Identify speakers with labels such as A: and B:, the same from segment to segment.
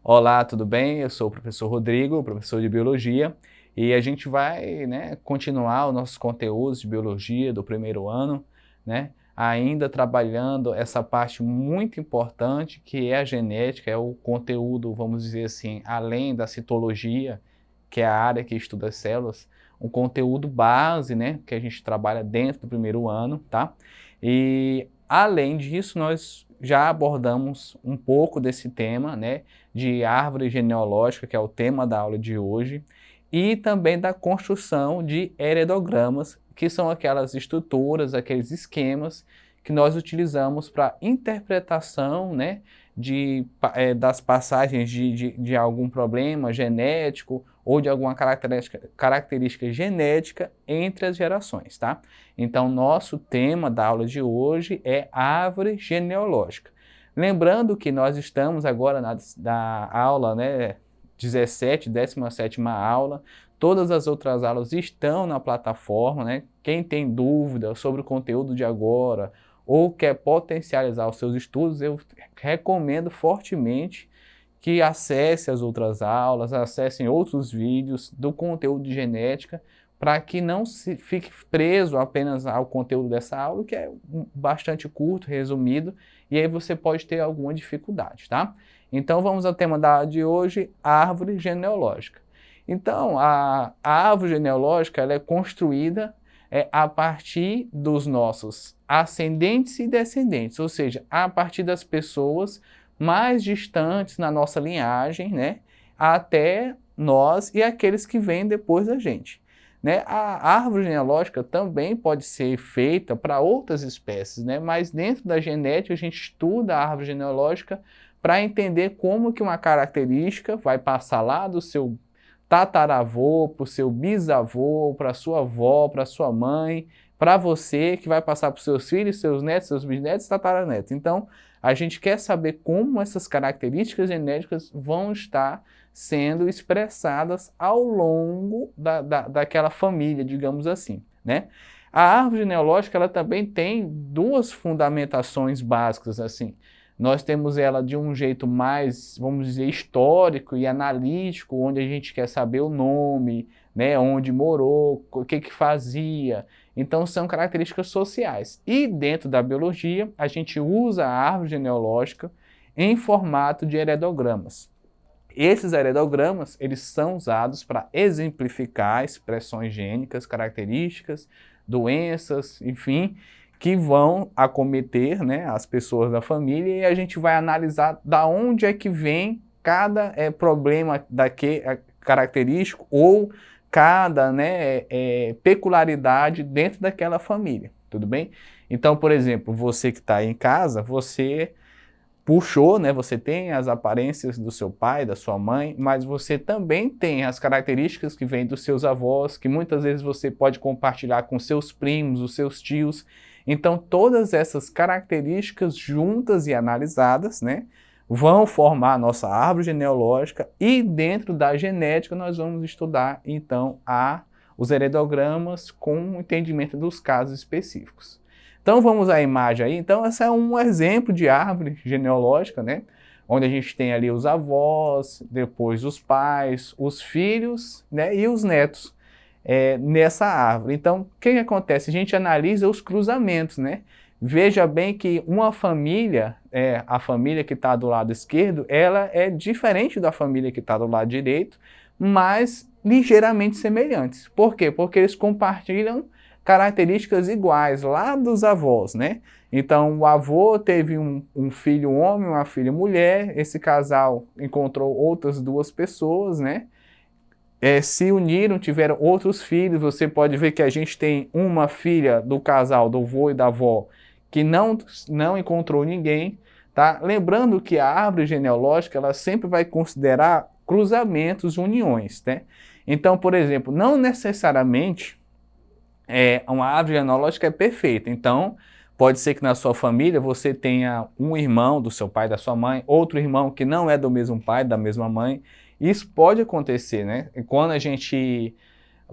A: Olá, tudo bem? Eu sou o professor Rodrigo, professor de Biologia, e a gente vai, continuar os nossos conteúdos de Biologia do primeiro ano, ainda trabalhando essa parte muito importante que é a genética, é o conteúdo, vamos dizer assim, além da citologia, que é a área que estuda as células, um conteúdo base, que a gente trabalha dentro do primeiro ano, tá? E além disso, nós já abordamos um pouco desse tema, de árvore genealógica, que é o tema da aula de hoje, e também da construção de heredogramas, que são aquelas estruturas, aqueles esquemas que nós utilizamos para interpretação, das passagens de algum problema genético ou de alguma característica genética entre as gerações, tá? Então, nosso tema da aula de hoje é árvore genealógica. Lembrando que nós estamos agora na aula 17, 17ª aula, todas as outras aulas estão na plataforma, Quem tem dúvida sobre o conteúdo de agora ou quer potencializar os seus estudos, eu recomendo fortemente que acesse as outras aulas, acessem outros vídeos do conteúdo de genética, para que não se fique preso apenas ao conteúdo dessa aula, que é bastante curto, resumido, e aí você pode ter alguma dificuldade, tá? Então vamos ao tema da aula de hoje, árvore genealógica. Então, a árvore genealógica ela é construída a partir dos nossos ascendentes e descendentes, ou seja, a partir das pessoas mais distantes na nossa linhagem, até nós e aqueles que vêm depois da gente. A árvore genealógica também pode ser feita para outras espécies, mas dentro da genética a gente estuda a árvore genealógica para entender como que uma característica vai passar lá do seu tataravô, para o seu bisavô, para a sua avó, para a sua mãe, para você, que vai passar para os seus filhos, seus netos, seus bisnetos, tataranetos. Então, a gente quer saber como essas características genéticas vão estar sendo expressadas ao longo daquela família, digamos assim, A árvore genealógica ela também tem duas fundamentações básicas, assim. Nós temos ela de um jeito mais, vamos dizer, histórico e analítico, onde a gente quer saber o nome, onde morou, o que fazia. Então, são características sociais. E dentro da biologia, a gente usa a árvore genealógica em formato de heredogramas. Esses heredogramas, eles são usados para exemplificar expressões gênicas, características, doenças, enfim, que vão acometer as pessoas da família e a gente vai analisar da onde é que vem cada problema característico ou cada peculiaridade dentro daquela família, tudo bem? Então, por exemplo, você que está aí em casa, você puxou, você tem as aparências do seu pai, da sua mãe, mas você também tem as características que vêm dos seus avós, que muitas vezes você pode compartilhar com seus primos, os seus tios. Então, todas essas características juntas e analisadas, vão formar a nossa árvore genealógica e dentro da genética nós vamos estudar, então, os heredogramas com o entendimento dos casos específicos. Então, vamos à imagem aí. Então, esse é um exemplo de árvore genealógica, onde a gente tem ali os avós, depois os pais, os filhos, e os netos. Nessa árvore. Então, o que acontece? A gente analisa os cruzamentos, Veja bem que uma família, a família que está do lado esquerdo, ela é diferente da família que está do lado direito, mas ligeiramente semelhantes. Por quê? Porque eles compartilham características iguais lá dos avós, Então, o avô teve um filho homem, uma filha mulher, esse casal encontrou outras duas pessoas, se uniram, tiveram outros filhos. Você pode ver que a gente tem uma filha do casal, do avô e da avó, que não encontrou ninguém, tá? Lembrando que a árvore genealógica, ela sempre vai considerar cruzamentos, uniões, Então, por exemplo, não necessariamente uma árvore genealógica é perfeita. Então, pode ser que na sua família você tenha um irmão do seu pai, da sua mãe, outro irmão que não é do mesmo pai, da mesma mãe. Isso pode acontecer, E quando a gente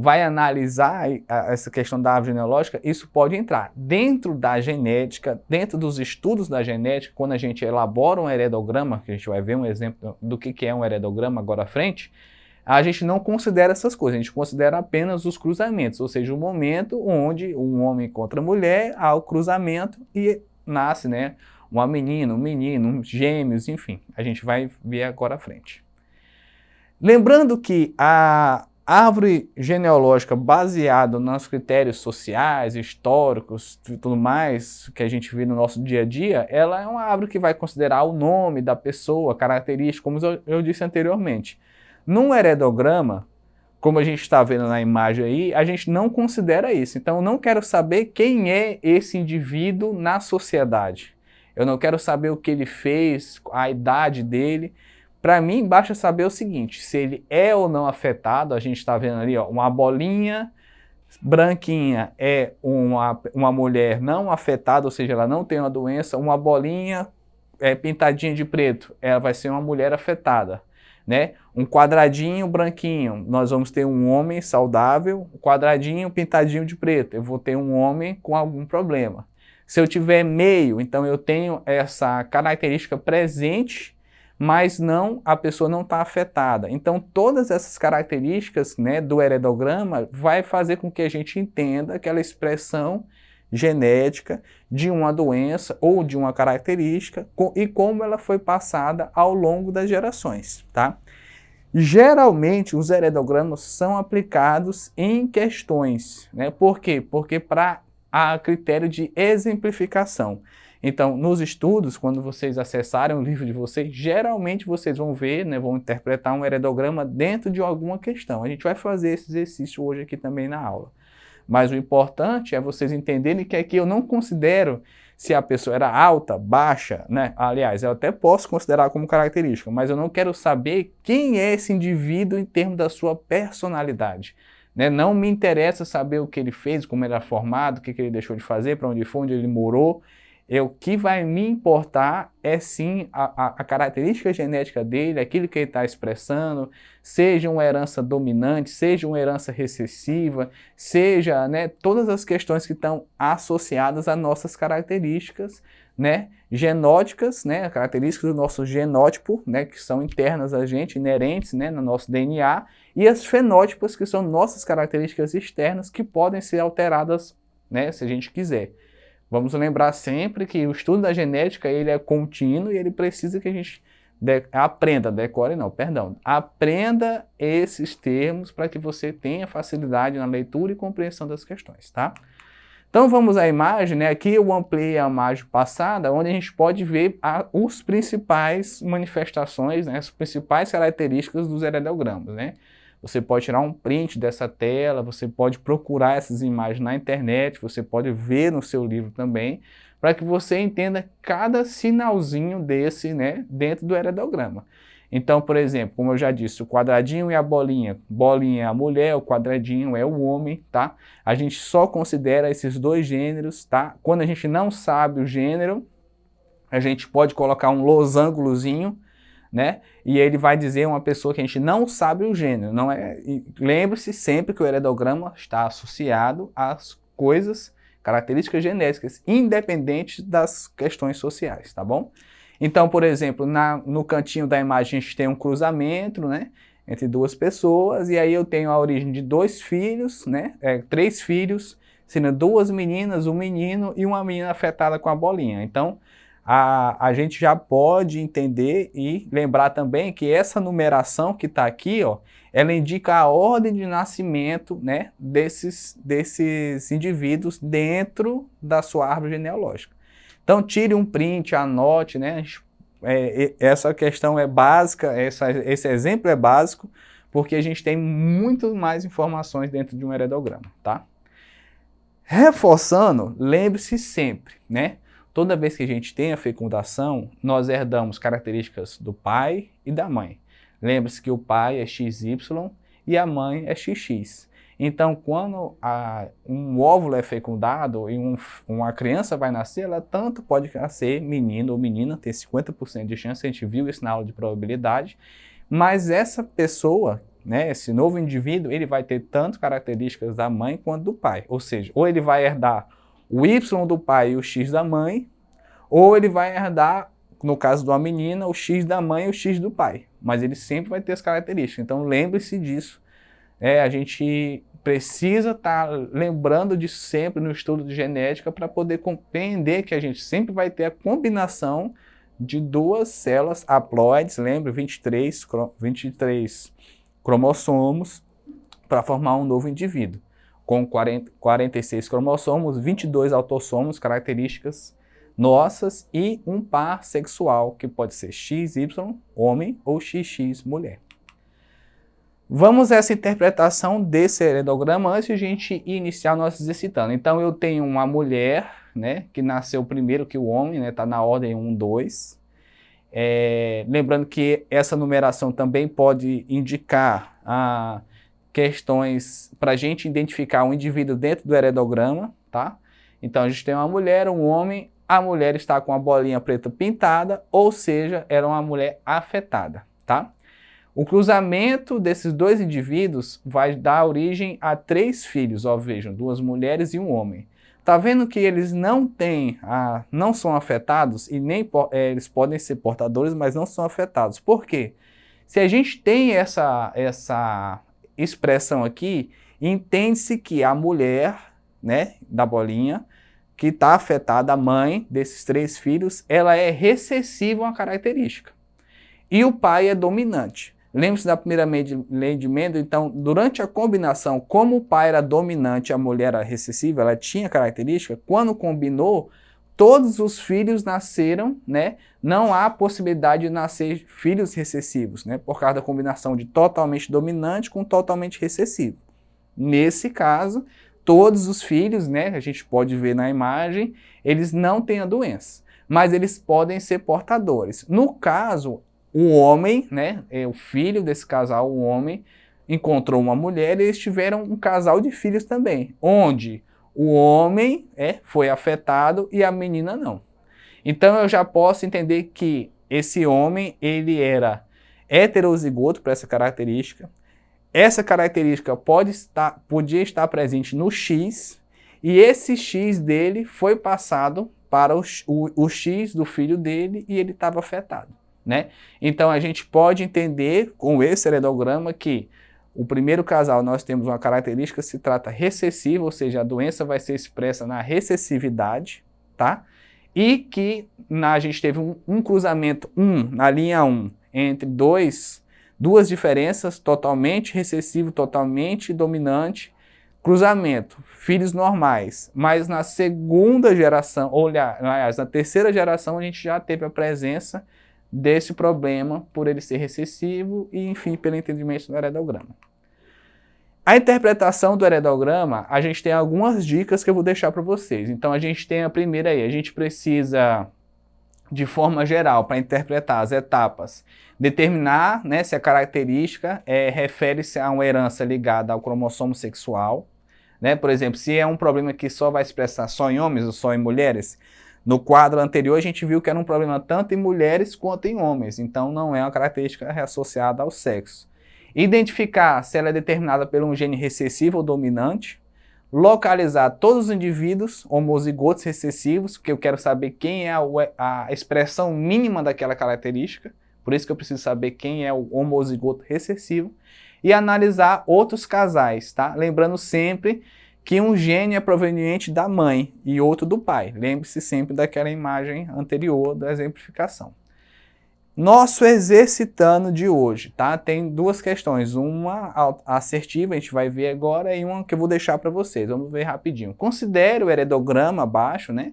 A: vai analisar essa questão da árvore genealógica, isso pode entrar dentro da genética, dentro dos estudos da genética, quando a gente elabora um heredograma, que a gente vai ver um exemplo do que é um heredograma agora à frente, a gente não considera essas coisas, a gente considera apenas os cruzamentos, ou seja, o momento onde um homem encontra a mulher, há o cruzamento e nasce, né, uma menina, um menino, gêmeos, enfim, a gente vai ver agora à frente. Lembrando que a árvore genealógica baseada nos critérios sociais, históricos e tudo mais que a gente vê no nosso dia a dia, ela é uma árvore que vai considerar o nome da pessoa, características, como eu disse anteriormente. Num heredograma, como a gente está vendo na imagem aí, a gente não considera isso. Então, eu não quero saber quem é esse indivíduo na sociedade. Eu não quero saber o que ele fez, a idade dele. Para mim, basta saber o seguinte, se ele é ou não afetado, a gente está vendo ali, ó, uma bolinha branquinha é uma mulher não afetada, ou seja, ela não tem uma doença, uma bolinha pintadinha de preto, ela vai ser uma mulher afetada, né? Um quadradinho branquinho, nós vamos ter um homem saudável, um quadradinho pintadinho de preto, eu vou ter um homem com algum problema. Se eu tiver meio, então eu tenho essa característica presente, mas a pessoa não está afetada. Então, todas essas características, né, do heredograma vai fazer com que a gente entenda aquela expressão genética de uma doença ou de uma característica e como ela foi passada ao longo das gerações, tá? Geralmente, os heredogramas são aplicados em questões, né? Por quê? Porque a critério de exemplificação. Então, nos estudos, quando vocês acessarem o livro de vocês, geralmente vocês vão ver, né, vão interpretar um heredograma dentro de alguma questão. A gente vai fazer esse exercício hoje aqui também na aula. Mas o importante é vocês entenderem que aqui eu não considero se a pessoa era alta, baixa, né? Aliás, eu até posso considerar como característica, mas eu não quero saber quem é esse indivíduo em termos da sua personalidade. Né? Não me interessa saber o que ele fez, como ele era formado, o que ele deixou de fazer, para onde foi, onde ele morou. O que vai me importar é sim a característica genética dele, aquilo que ele está expressando, seja uma herança dominante, seja uma herança recessiva, seja, né, todas as questões que estão associadas a nossas características, né, genóticas, né, características do nosso genótipo, né, que são internas a gente, inerentes, né, no nosso DNA, e as fenótipas, que são nossas características externas que podem ser alteradas, né, se a gente quiser. Vamos lembrar sempre que o estudo da genética ele é contínuo e ele precisa que a gente aprenda esses termos para que você tenha facilidade na leitura e compreensão das questões, tá? Então vamos à imagem, né? Aqui eu ampliei a imagem passada, onde a gente pode ver os principais manifestações, né? As principais características dos heredogramas, né? Você pode tirar um print dessa tela, você pode procurar essas imagens na internet, você pode ver no seu livro também, para que você entenda cada sinalzinho desse, né, dentro do heredograma. Então, por exemplo, como eu já disse, o quadradinho e a bolinha. Bolinha é a mulher, o quadradinho é o homem, tá? A gente só considera esses dois gêneros, tá? Quando a gente não sabe o gênero, a gente pode colocar um losangozinho, né? E ele vai dizer uma pessoa que a gente não sabe o gênero. Não é... Lembre-se sempre que o heredograma está associado às coisas, características genéticas, independentes das questões sociais, tá bom? Então, por exemplo, no cantinho da imagem a gente tem um cruzamento, né, entre duas pessoas, e aí eu tenho a origem de 2 filhos, né, 3 filhos, sendo 2 meninas, um menino e uma menina afetada com a bolinha. Então, a gente já pode entender e lembrar também que essa numeração que está aqui, ó, ela indica a ordem de nascimento, né, desses indivíduos dentro da sua árvore genealógica. Então, tire um print, anote, né? Essa questão é básica, esse exemplo é básico, porque a gente tem muito mais informações dentro de um heredograma, tá? Reforçando, lembre-se sempre, né? Toda vez que a gente tem a fecundação, nós herdamos características do pai e da mãe. Lembre-se que o pai é XY e a mãe é XX. Então, quando um óvulo é fecundado e uma criança vai nascer, ela tanto pode nascer menino ou menina, tem 50% de chance, a gente viu isso na aula de probabilidade, mas essa pessoa né, esse novo indivíduo, ele vai ter tanto características da mãe quanto do pai. Ou seja, ou ele vai herdar o Y do pai e o X da mãe, ou ele vai herdar, no caso de uma menina, o X da mãe e o X do pai. Mas ele sempre vai ter as características. Então lembre-se disso. A gente precisa estar lembrando disso sempre no estudo de genética para poder compreender que a gente sempre vai ter a combinação de duas células haploides, lembra, 23 cromossomos para formar um novo indivíduo. Com 46 cromossomos, 22 autossomos, características nossas, e um par sexual, que pode ser XY, homem, ou XX, mulher. Vamos a essa interpretação desse heredograma antes de a gente iniciar nosso exercitando. Então, eu tenho uma mulher, né, que nasceu primeiro que o homem, né, está na ordem 1, 2. Lembrando que essa numeração também pode indicar questões para a gente identificar um indivíduo dentro do heredograma, tá? Então, a gente tem uma mulher, um homem, a mulher está com a bolinha preta pintada, ou seja, era uma mulher afetada, tá? O cruzamento desses dois indivíduos vai dar origem a 3 filhos, ó, vejam, 2 mulheres e um homem. Tá vendo que eles não são afetados e nem eles podem ser portadores, mas não são afetados. Por quê? Se a gente tem essa expressão aqui, entende-se que a mulher, né, da bolinha, que está afetada, a mãe desses 3 filhos, ela é recessiva a uma característica. E o pai é dominante. Lembre-se da primeira lei de Mendel. Então, durante a combinação, como o pai era dominante e a mulher era recessiva, ela tinha característica, quando combinou, todos os filhos nasceram, né? Não há possibilidade de nascer filhos recessivos, né? Por causa da combinação de totalmente dominante com totalmente recessivo. Nesse caso, todos os filhos, né? A gente pode ver na imagem, eles não têm a doença, mas eles podem ser portadores. No caso, o homem, né, o filho desse casal, o homem, encontrou uma mulher e eles tiveram um casal de filhos também, onde o homem foi afetado e a menina não. Então eu já posso entender que esse homem, ele era heterozigoto para essa característica. Essa característica podia estar presente no X, e esse X dele foi passado para o X do filho dele e ele estava afetado. Né? Então a gente pode entender com esse heredograma que o primeiro casal nós temos uma característica que se trata recessiva, ou seja, a doença vai ser expressa na recessividade, tá? E que a gente teve um cruzamento na linha 1 entre duas diferenças, totalmente recessivo, totalmente dominante, cruzamento, filhos normais, mas na segunda geração, ou aliás, na terceira geração a gente já teve a presença desse problema por ele ser recessivo e, enfim, pelo entendimento do heredograma. A interpretação do heredograma, a gente tem algumas dicas que eu vou deixar para vocês. Então, a gente tem a primeira aí, a gente precisa, de forma geral, para interpretar as etapas, determinar, né, se a característica refere-se a uma herança ligada ao cromossomo sexual, né? Por exemplo, se é um problema que só vai expressar só em homens ou só em mulheres. No quadro anterior, a gente viu que era um problema tanto em mulheres quanto em homens, então não é uma característica associada ao sexo. Identificar se ela é determinada por um gene recessivo ou dominante, localizar todos os indivíduos homozigotos recessivos, porque eu quero saber quem é a expressão mínima daquela característica, por isso que eu preciso saber quem é o homozigoto recessivo, e analisar outros casais, tá? Lembrando sempre que um gene é proveniente da mãe e outro do pai. Lembre-se sempre daquela imagem anterior da exemplificação. Nosso exercitando de hoje, tá? Tem 2 questões, uma assertiva, a gente vai ver agora, e uma que eu vou deixar para vocês. Vamos ver rapidinho. Considere o heredograma abaixo, né?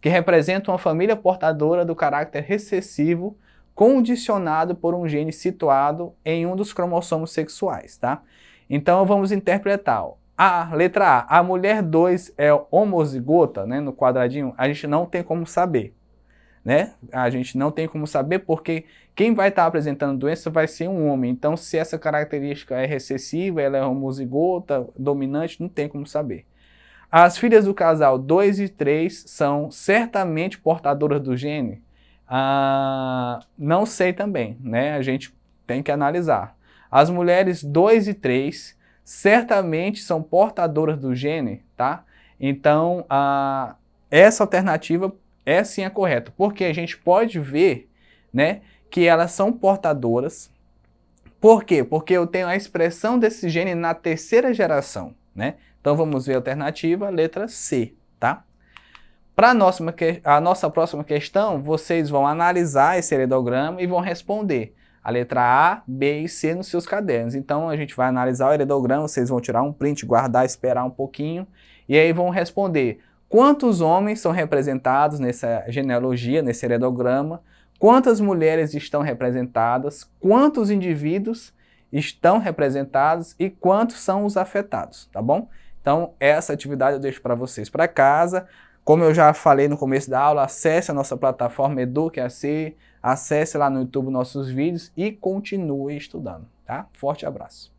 A: Que representa uma família portadora do caráter recessivo condicionado por um gene situado em um dos cromossomos sexuais, tá? Então vamos interpretar. A letra A, a mulher 2 é homozigota, né, no quadradinho, a gente não tem como saber, né? A gente não tem como saber porque quem vai estar apresentando doença vai ser um homem. Então, se essa característica é recessiva, ela é homozigota, dominante, não tem como saber. As filhas do casal 2 e 3 são certamente portadoras do gene? Não sei também, né? A gente tem que analisar. As mulheres 2 e 3 certamente são portadoras do gene, tá? Então, essa alternativa é sim a correta, porque a gente pode ver, né, que elas são portadoras. Por quê? Porque eu tenho a expressão desse gene na terceira geração, né? Então vamos ver a alternativa, letra C, tá? Para a nossa próxima questão, vocês vão analisar esse heredograma e vão responder a letra A, B e C nos seus cadernos. Então a gente vai analisar o heredograma, vocês vão tirar um print, guardar, esperar um pouquinho, e aí vão responder quantos homens são representados nessa genealogia, nesse heredograma, quantas mulheres estão representadas, quantos indivíduos estão representados e quantos são os afetados, tá bom? Então essa atividade eu deixo para vocês para casa. Como eu já falei no começo da aula, acesse a nossa plataforma Eduque-AC, acesse lá no YouTube nossos vídeos e continue estudando, tá? Forte abraço.